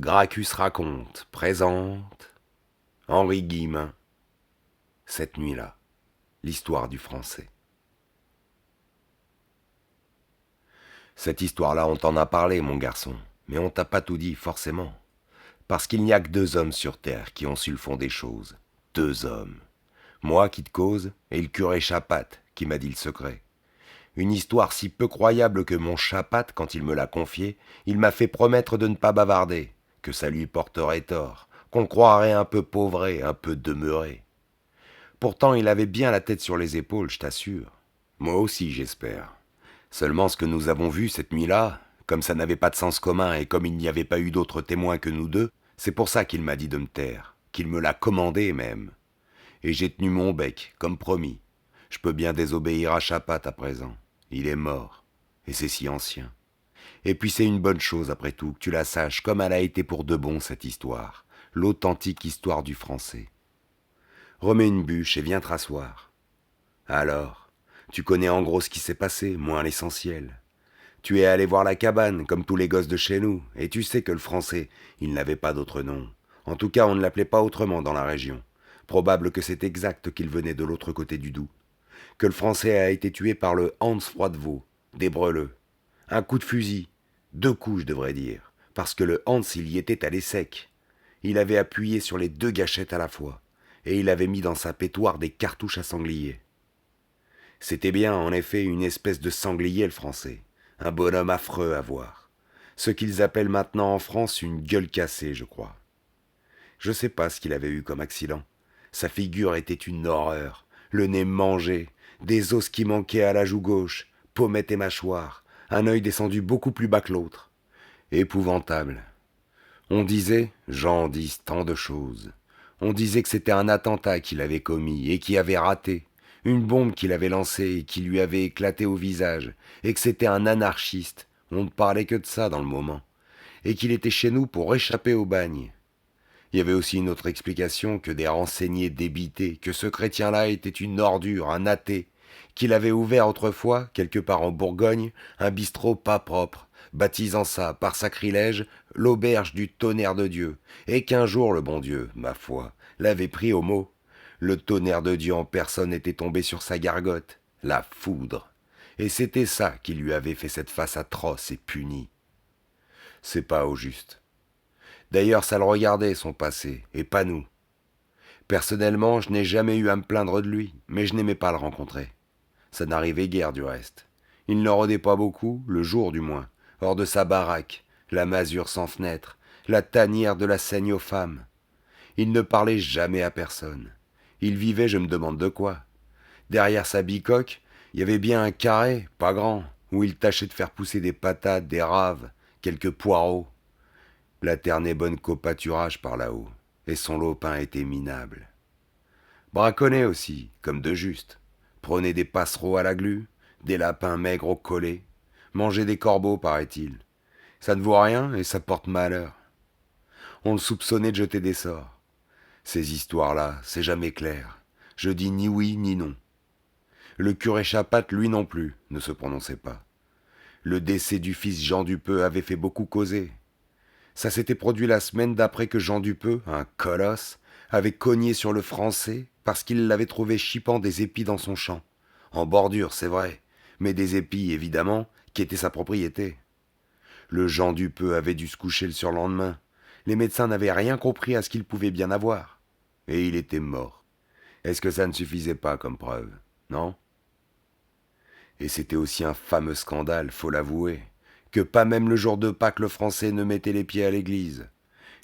Gracchus raconte, présente Henri Guillemin, cette nuit-là, l'histoire du français. Cette histoire-là, on t'en a parlé, mon garçon, mais on t'a pas tout dit, forcément. Parce qu'il n'y a que deux hommes sur terre qui ont su le fond des choses. Deux hommes. Moi qui te cause, et le curé Chapat qui m'a dit le secret. Une histoire si peu croyable que mon Chapat, quand il me l'a confiée, il m'a fait promettre de ne pas bavarder, que ça lui porterait tort, qu'on le croirait un peu pauvré, un peu demeuré. Pourtant, il avait bien la tête sur les épaules, je t'assure. Moi aussi, j'espère. Seulement ce que nous avons vu cette nuit-là, comme ça n'avait pas de sens commun et comme il n'y avait pas eu d'autres témoins que nous deux, c'est pour ça qu'il m'a dit de me taire, qu'il me l'a commandé même. Et j'ai tenu mon bec, comme promis. Je peux bien désobéir à Chapat à présent. Il est mort. Et c'est si ancien. Et puis c'est une bonne chose après tout, que tu la saches, comme elle a été pour de bon cette histoire. L'authentique histoire du français. Remets une bûche et viens te rasseoir. Alors, tu connais en gros ce qui s'est passé, moins l'essentiel. Tu es allé voir la cabane, comme tous les gosses de chez nous, et tu sais que le français, il n'avait pas d'autre nom. En tout cas, on ne l'appelait pas autrement dans la région. Probable que c'est exact qu'il venait de l'autre côté du Doubs. Que le français a été tué par le Hans Froidevaux, des Breleux. Un coup de fusil, deux coups je devrais dire, parce que le Hans il y était allé sec. Il avait appuyé sur les deux gâchettes à la fois, et il avait mis dans sa pétoire des cartouches à sanglier. C'était bien, en effet, une espèce de sanglier le français, un bonhomme affreux à voir. Ce qu'ils appellent maintenant en France une gueule cassée, je crois. Je sais pas ce qu'il avait eu comme accident. Sa figure était une horreur, le nez mangé, des os qui manquaient à la joue gauche, pommettes et mâchoires, un œil descendu beaucoup plus bas que l'autre. Épouvantable. On disait, gens disent tant de choses. On disait que c'était un attentat qu'il avait commis et qui avait raté, une bombe qu'il avait lancée et qui lui avait éclaté au visage, et que c'était un anarchiste, on ne parlait que de ça dans le moment, et qu'il était chez nous pour échapper au bagne. Il y avait aussi une autre explication que des renseignés débités, que ce chrétien-là était une ordure, un athée, qu'il avait ouvert autrefois, quelque part en Bourgogne, un bistrot pas propre, baptisant ça, par sacrilège, l'auberge du tonnerre de Dieu, et qu'un jour le bon Dieu, ma foi, l'avait pris au mot. Le tonnerre de Dieu en personne était tombé sur sa gargote, la foudre, et c'était ça qui lui avait fait cette face atroce et punie. C'est pas au juste. D'ailleurs, ça le regardait, son passé, et pas nous. Personnellement, je n'ai jamais eu à me plaindre de lui, mais je n'aimais pas le rencontrer. Ça n'arrivait guère du reste. Il ne rôdait pas beaucoup, le jour du moins, hors de sa baraque, la masure sans fenêtre, la tanière de la saigne aux femmes. Il ne parlait jamais à personne. Il vivait, je me demande de quoi. Derrière sa bicoque, il y avait bien un carré, pas grand, où il tâchait de faire pousser des patates, des raves, quelques poireaux. Laternait bonne copaturage par là-haut, et son lopin était minable. Braconnait aussi, comme de juste. Prenait des passereaux à la glu, des lapins maigres au collet, mangeait des corbeaux, paraît-il. Ça ne vaut rien et ça porte malheur. On le soupçonnait de jeter des sorts. Ces histoires-là, c'est jamais clair. Je dis ni oui ni non. Le curé Chapat, lui non plus, ne se prononçait pas. Le décès du fils Jean Dupeux avait fait beaucoup causer. Ça s'était produit la semaine d'après que Jean Dupeux, un colosse, avait cogné sur le français parce qu'il l'avait trouvé chipant des épis dans son champ. En bordure, c'est vrai, mais des épis, évidemment, qui étaient sa propriété. Le Jean Dupeux avait dû se coucher le surlendemain. Les médecins n'avaient rien compris à ce qu'il pouvait bien avoir. Et il était mort. Est-ce que ça ne suffisait pas comme preuve, non? Et c'était aussi un fameux scandale, faut l'avouer, que pas même le jour de Pâques le français ne mettait les pieds à l'église.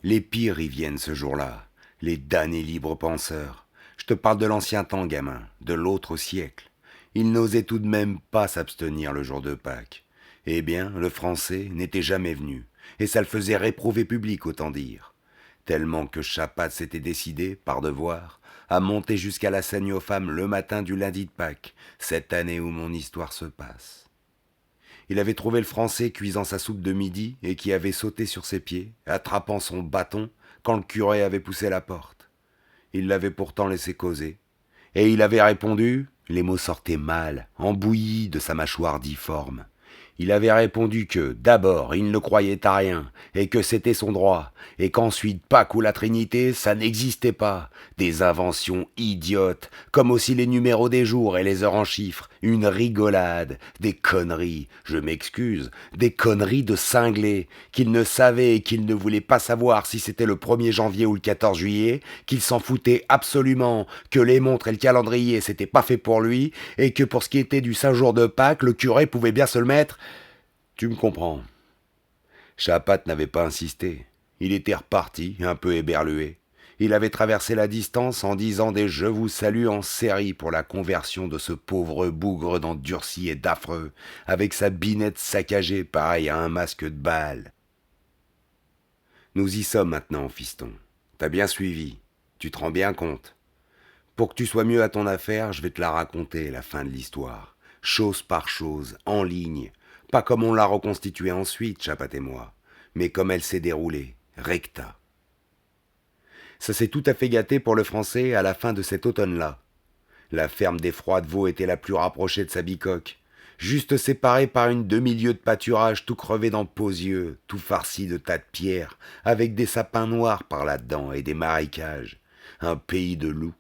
Les pires y viennent ce jour-là, les damnés libres penseurs. Je te parle de l'ancien temps, gamin, de l'autre siècle. Ils n'osaient tout de même pas s'abstenir le jour de Pâques. Eh bien, le français n'était jamais venu, et ça le faisait réprouver public, autant dire. Tellement que Chapat s'était décidé, par devoir, à monter jusqu'à la saigne aux femmes le matin du lundi de Pâques, cette année où mon histoire se passe. Il avait trouvé le français cuisant sa soupe de midi et qui avait sauté sur ses pieds, attrapant son bâton, quand le curé avait poussé la porte. Il l'avait pourtant laissé causer. Et il avait répondu, les mots sortaient mal, embouillis de sa mâchoire difforme. Il avait répondu que, d'abord, il ne croyait à rien, et que c'était son droit, et qu'ensuite Pâques ou la Trinité, ça n'existait pas. Des inventions idiotes, comme aussi les numéros des jours et les heures en chiffres, une rigolade, des conneries, je m'excuse, des conneries de cinglés, qu'il ne savait et qu'il ne voulait pas savoir si c'était le 1er janvier ou le 14 juillet, qu'il s'en foutait absolument, que les montres et le calendrier c'était pas fait pour lui, et que pour ce qui était du 5 jours de Pâques, le curé pouvait bien se le mettre. Tu me comprends. Chapat n'avait pas insisté. Il était reparti, un peu éberlué. Il avait traversé la distance en disant des je vous salue en série pour la conversion de ce pauvre bougre d'endurci et d'affreux, avec sa binette saccagée pareil à un masque de balle. Nous y sommes maintenant, fiston. T'as bien suivi. Tu te rends bien compte. Pour que tu sois mieux à ton affaire, je vais te la raconter, la fin de l'histoire. Chose par chose, en ligne. Pas comme on l'a reconstituée ensuite, Chapat et moi, mais comme elle s'est déroulée, recta. Ça s'est tout à fait gâté pour le français à la fin de cet automne-là. La ferme des Froidevaux était la plus rapprochée de sa bicoque, juste séparée par une demi-lieue de pâturage tout crevé dans Posieux, tout farci de tas de pierres, avec des sapins noirs par là-dedans et des marécages. Un pays de loups.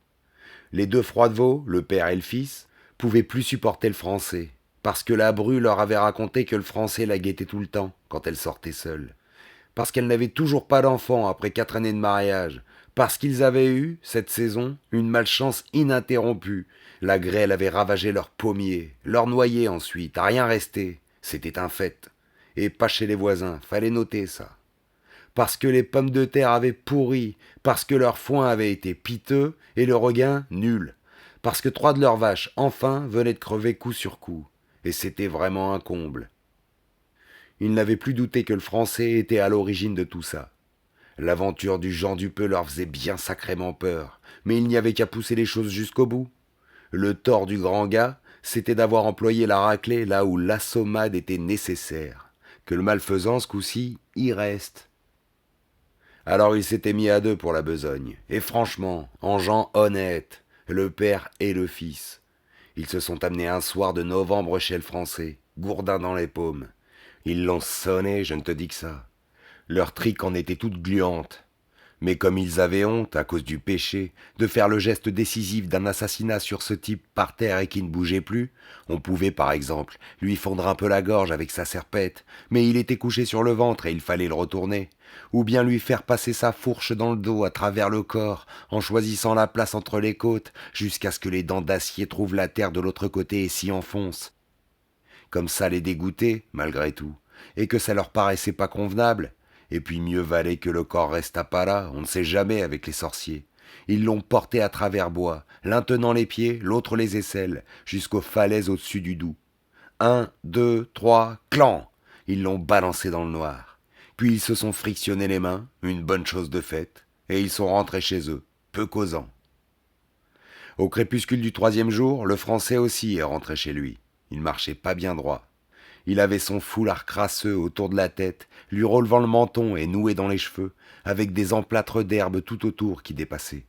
Les deux Froidevaux, le père et le fils, pouvaient plus supporter le français, parce que la bru leur avait raconté que le français la guettait tout le temps, quand elle sortait seule. Parce qu'elle n'avait toujours pas d'enfant après 4 années de mariage, parce qu'ils avaient eu, cette saison, une malchance ininterrompue. La grêle avait ravagé leurs pommiers, leurs noyers ensuite, à rien resté. C'était un fait. Et pas chez les voisins, fallait noter ça. Parce que les pommes de terre avaient pourri, parce que leur foin avait été piteux et le regain nul. Parce que 3 de leurs vaches, enfin, venaient de crever coup sur coup. Et c'était vraiment un comble. Ils n'avaient plus douté que le français était à l'origine de tout ça. L'aventure du Jean Dupeux leur faisait bien sacrément peur, mais il n'y avait qu'à pousser les choses jusqu'au bout. Le tort du grand gars, c'était d'avoir employé la raclée là où l'assommade était nécessaire. Que le malfaisant, ce coup-ci, y reste. Alors ils s'étaient mis à deux pour la besogne, et franchement, en gens honnêtes, le père et le fils. Ils se sont amenés un soir de novembre chez le français, gourdin dans les paumes. Ils l'ont sonné, je ne te dis que ça. Leur trique en était toute gluante. Mais comme ils avaient honte, à cause du péché, de faire le geste décisif d'un assassinat sur ce type par terre et qui ne bougeait plus, on pouvait par exemple lui fondre un peu la gorge avec sa serpette, mais il était couché sur le ventre et il fallait le retourner, ou bien lui faire passer sa fourche dans le dos à travers le corps, en choisissant la place entre les côtes, jusqu'à ce que les dents d'acier trouvent la terre de l'autre côté et s'y enfoncent. Comme ça les dégoûtait, malgré tout, et que ça leur paraissait pas convenable. Et puis mieux valait que le corps restât pas là, on ne sait jamais avec les sorciers. Ils l'ont porté à travers bois, l'un tenant les pieds, l'autre les aisselles, jusqu'aux falaises au-dessus du Doubs. 1, 2, 3, clan. Ils l'ont balancé dans le noir. Puis ils se sont frictionnés les mains, une bonne chose de faite, et ils sont rentrés chez eux, peu causants. Au crépuscule du 3e jour, le français aussi est rentré chez lui. Il marchait pas bien droit. Il avait son foulard crasseux autour de la tête, lui relevant le menton et noué dans les cheveux, avec des emplâtres d'herbe tout autour qui dépassaient.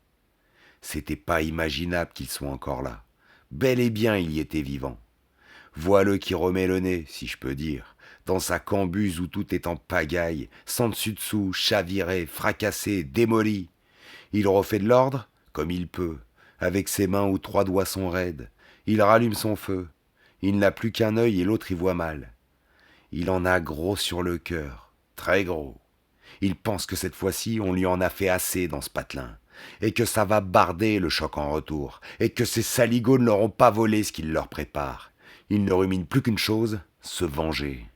C'était pas imaginable qu'il soit encore là. Bel et bien il y était vivant. Vois-le qui remet le nez, si je peux dire, dans sa cambuse où tout est en pagaille, sans dessus-dessous, chaviré, fracassé, démoli. Il refait de l'ordre, comme il peut, avec ses mains où 3 doigts sont raides. Il rallume son feu. Il n'a plus qu'un œil et l'autre y voit mal. Il en a gros sur le cœur, très gros. Il pense que cette fois-ci, on lui en a fait assez dans ce patelin, et que ça va barder le choc en retour, et que ces saligots ne leur ont pas volé ce qu'il leur prépare. Il ne rumine plus qu'une chose, se venger.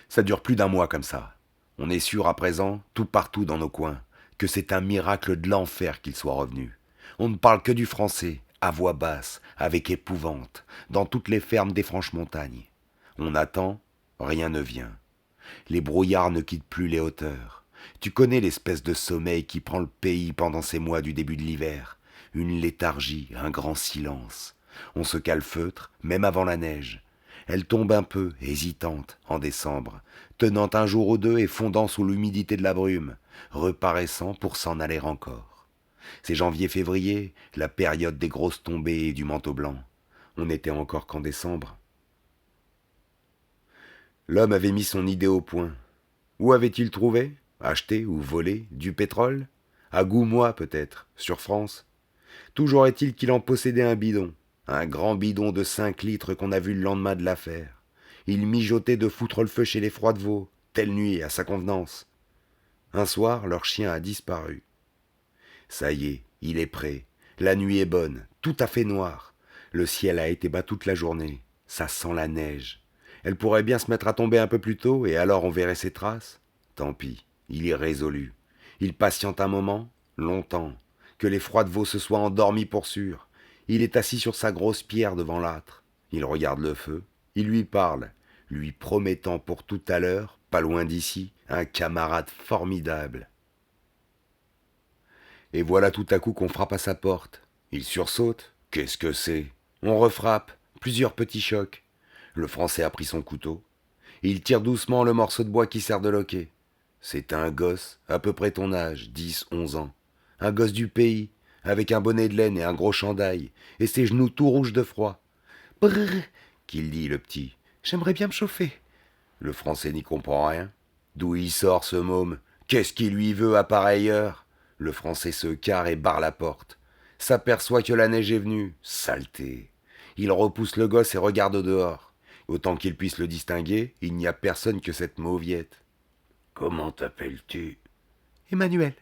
Ça dure plus d'1 mois comme ça. On est sûr à présent, tout partout dans nos coins, que c'est un miracle de l'enfer qu'il soit revenu. On ne parle que du français, à voix basse, avec épouvante, dans toutes les fermes des Franches-Montagnes. On attend, rien ne vient. Les brouillards ne quittent plus les hauteurs. Tu connais l'espèce de sommeil qui prend le pays pendant ces mois du début de l'hiver. Une léthargie, un grand silence. On se calfeutre, même avant la neige. Elle tombe un peu, hésitante, en décembre, tenant un jour ou deux et fondant sous l'humidité de la brume, reparaissant pour s'en aller encore. C'est janvier-février, la période des grosses tombées et du manteau blanc. On n'était encore qu'en décembre. L'homme avait mis son idée au point. Où avait-il trouvé, acheté ou volé, du pétrole? À Goumois peut-être, sur France. Toujours est-il qu'il en possédait un bidon, un grand bidon de 5 litres qu'on a vu le lendemain de l'affaire. Il mijotait de foutre le feu chez les Froidevaux, telle nuit, à sa convenance. Un soir, leur chien a disparu. Ça y est, il est prêt. La nuit est bonne, tout à fait noire. Le ciel a été bas toute la journée. Ça sent la neige. Elle pourrait bien se mettre à tomber un peu plus tôt, et alors on verrait ses traces. Tant pis, il est résolu. Il patiente un moment, longtemps, que les Froidevaux se soient endormis pour sûr. Il est assis sur sa grosse pierre devant l'âtre. Il regarde le feu. Il lui parle, lui promettant pour tout à l'heure, pas loin d'ici, un camarade formidable. Et voilà tout à coup qu'on frappe à sa porte. Il sursaute. Qu'est-ce que c'est? On refrappe. Plusieurs petits chocs. Le Français a pris son couteau. Il tire doucement le morceau de bois qui sert de loquet. C'est un gosse, à peu près ton âge, 10, 11 ans. Un gosse du pays, avec un bonnet de laine et un gros chandail, et ses genoux tout rouges de froid. Brrr, qu'il dit, le petit. J'aimerais bien me chauffer. Le Français n'y comprend rien. D'où il sort, ce môme? Qu'est-ce qu'il lui veut à pareille heure? Le Français se carre et barre la porte. S'aperçoit que la neige est venue. Saleté. Il repousse le gosse et regarde au dehors. Autant qu'il puisse le distinguer, il n'y a personne que cette mauviette. Comment t'appelles-tu? Emmanuel.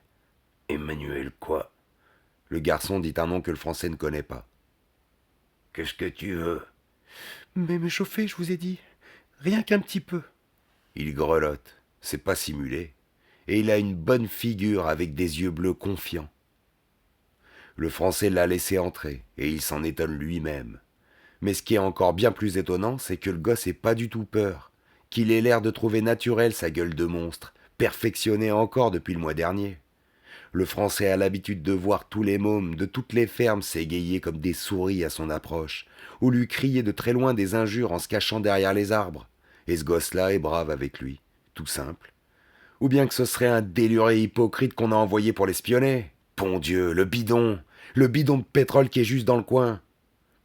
Emmanuel quoi? Le garçon dit un nom que le Français ne connaît pas. Qu'est-ce que tu veux? Mais me chauffer, je vous ai dit. Rien qu'un petit peu. Il grelotte. C'est pas simulé. Et il a une bonne figure avec des yeux bleus confiants. Le Français l'a laissé entrer, et il s'en étonne lui-même. Mais ce qui est encore bien plus étonnant, c'est que le gosse ait pas du tout peur, qu'il ait l'air de trouver naturelle sa gueule de monstre, perfectionnée encore depuis le mois dernier. Le Français a l'habitude de voir tous les mômes de toutes les fermes s'égayer comme des souris à son approche, ou lui crier de très loin des injures en se cachant derrière les arbres. Et ce gosse-là est brave avec lui, tout simple. Ou bien que ce serait un déluré hypocrite qu'on a envoyé pour l'espionner. Bon Dieu, le bidon de pétrole qui est juste dans le coin.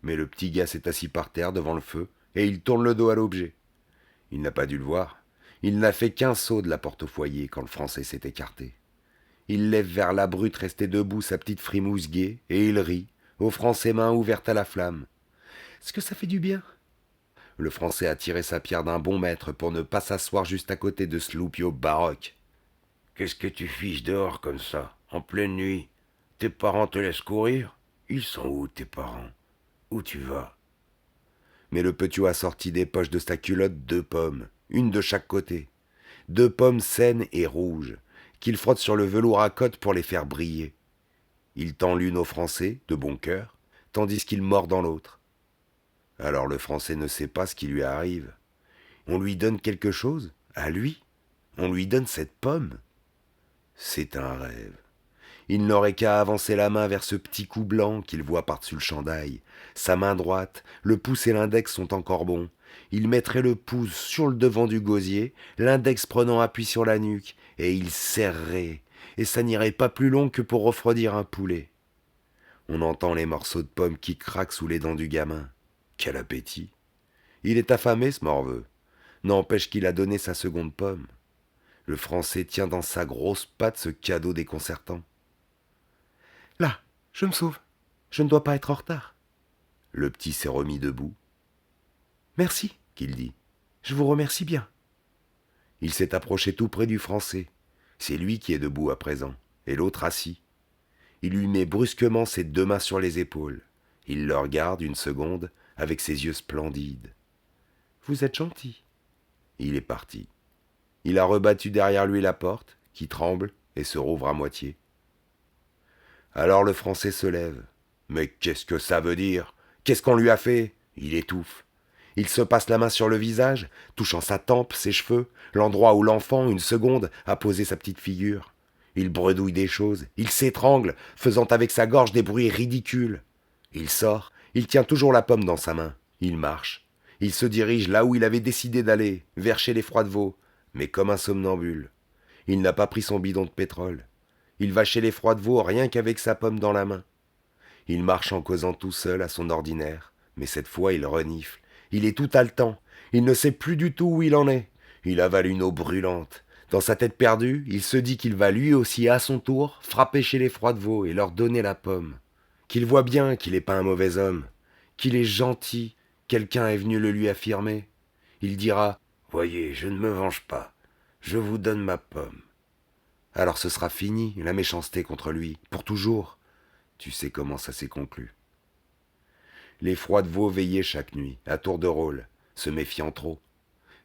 Mais le petit gars s'est assis par terre devant le feu, et il tourne le dos à l'objet. Il n'a pas dû le voir. Il n'a fait qu'un saut de la porte au foyer quand le Français s'est écarté. Il lève vers la brute restée debout sa petite frimousse gaie, et il rit, offrant ses mains ouvertes à la flamme. Est-ce que ça fait du bien? Le Français a tiré sa pierre d'un bon mètre pour ne pas s'asseoir juste à côté de ce loupio baroque. Qu'est-ce que tu fiches dehors comme ça, en pleine nuit? Tes parents te laissent courir? Ils sont où, tes parents? Où tu vas? Mais le petiot a sorti des poches de sa culotte 2 pommes, une de chaque côté. 2 pommes saines et rouges, qu'il frotte sur le velours à côte pour les faire briller. Il tend l'une au Français, de bon cœur, tandis qu'il mord dans l'autre. Alors le Français ne sait pas ce qui lui arrive. On lui donne quelque chose, à lui. On lui donne cette pomme. C'est un rêve. Il n'aurait qu'à avancer la main vers ce petit cou blanc qu'il voit par-dessus le chandail. Sa main droite, le pouce et l'index sont encore bons. Il mettrait le pouce sur le devant du gosier, l'index prenant appui sur la nuque, et il serrerait, et ça n'irait pas plus long que pour refroidir un poulet. On entend les morceaux de pommes qui craquent sous les dents du gamin. Quel appétit! Il est affamé, ce morveux. N'empêche qu'il a donné sa seconde pomme. Le Français tient dans sa grosse patte ce cadeau déconcertant. Là, je me sauve. Je ne dois pas être en retard. Le petit s'est remis debout. Merci, qu'il dit. Je vous remercie bien. Il s'est approché tout près du Français. C'est lui qui est debout à présent, et l'autre assis. Il lui met brusquement ses 2 mains sur les épaules. Il le regarde une seconde avec ses yeux splendides. Vous êtes gentil. Il est parti. Il a rebattu derrière lui la porte, qui tremble et se rouvre à moitié. Alors le Français se lève. Mais qu'est-ce que ça veut dire? Qu'est-ce qu'on lui a fait? Il étouffe. Il se passe la main sur le visage, touchant sa tempe, ses cheveux, l'endroit où l'enfant, une seconde, a posé sa petite figure. Il bredouille des choses, il s'étrangle, faisant avec sa gorge des bruits ridicules. Il sort, il tient toujours la pomme dans sa main. Il marche. Il se dirige là où il avait décidé d'aller, vers chez les Froidevaux, mais comme un somnambule. Il n'a pas pris son bidon de pétrole. Il va chez les Froidevaux rien qu'avec sa pomme dans la main. Il marche en causant tout seul à son ordinaire, mais cette fois il renifle. Il est tout haletant. Il ne sait plus du tout où il en est. Il avale une eau brûlante. Dans sa tête perdue, il se dit qu'il va lui aussi, à son tour, frapper chez les Froidevaux et leur donner la pomme. Qu'il voit bien qu'il n'est pas un mauvais homme, qu'il est gentil, quelqu'un est venu le lui affirmer. Il dira « Voyez, je ne me venge pas, je vous donne ma pomme. » Alors ce sera fini, la méchanceté contre lui, pour toujours. Tu sais comment ça s'est conclu. Les Froidevaux veillaient chaque nuit, à tour de rôle, se méfiant trop.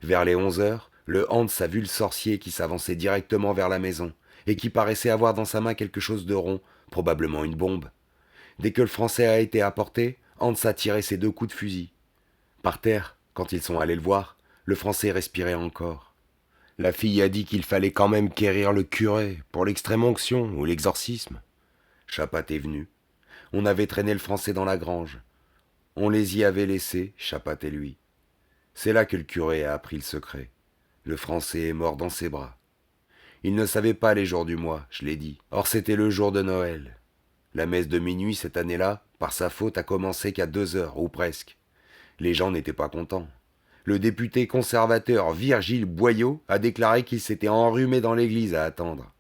Vers les 11 heures, le Hans a vu le sorcier qui s'avançait directement vers la maison, et qui paraissait avoir dans sa main quelque chose de rond, probablement une bombe. Dès que le Français a été apporté, Hans a tiré ses 2 coups de fusil. Par terre, quand ils sont allés le voir, le Français respirait encore. La fille a dit qu'il fallait quand même quérir le curé pour l'extrême-onction ou l'exorcisme. Chapat est venu. On avait traîné le Français dans la grange. On les y avait laissés, Chapat et lui. C'est là que le curé a appris le secret. Le Français est mort dans ses bras. Il ne savait pas les jours du mois, je l'ai dit. Or c'était le jour de Noël. La messe de minuit cette année-là, par sa faute, a commencé qu'à 2 heures, ou presque. Les gens n'étaient pas contents. Le député conservateur Virgile Boyau a déclaré qu'il s'était enrhumé dans l'église à attendre.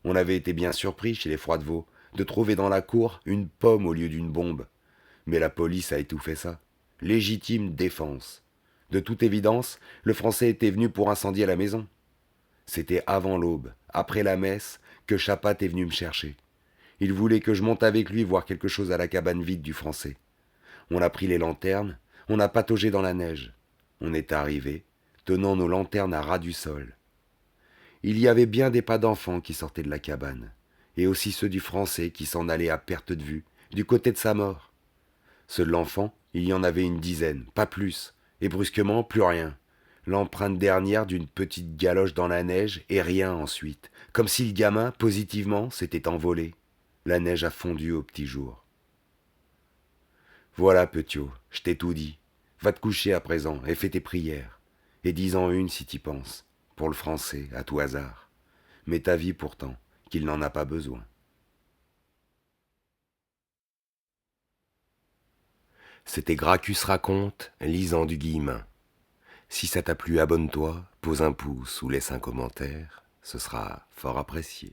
On avait été bien surpris chez les Froidevaux de trouver dans la cour une pomme au lieu d'une bombe. Mais la police a étouffé ça. Légitime défense. De toute évidence, le Français était venu pour incendier la maison. C'était avant l'aube, après la messe, que Chapat est venu me chercher. Il voulait que je monte avec lui voir quelque chose à la cabane vide du Français. On a pris les lanternes, on a pataugé dans la neige. On est arrivé, tenant nos lanternes à ras du sol. Il y avait bien des pas d'enfants qui sortaient de la cabane, et aussi ceux du Français qui s'en allaient à perte de vue, du côté de sa mort. Ceux de l'enfant, il y en avait une dizaine, pas plus, et brusquement, plus rien. L'empreinte dernière d'une petite galoche dans la neige, et rien ensuite, comme si le gamin, positivement, s'était envolé. La neige a fondu au petit jour. Voilà, Petiot, je t'ai tout dit. Va te coucher à présent et fais tes prières. Et dis-en une si t'y penses, pour le Français, à tout hasard. Mais ta vie pourtant, qu'il n'en a pas besoin. C'était Gracchus raconte, lisant du Guillemin. Si ça t'a plu, abonne-toi, pose un pouce ou laisse un commentaire, ce sera fort apprécié.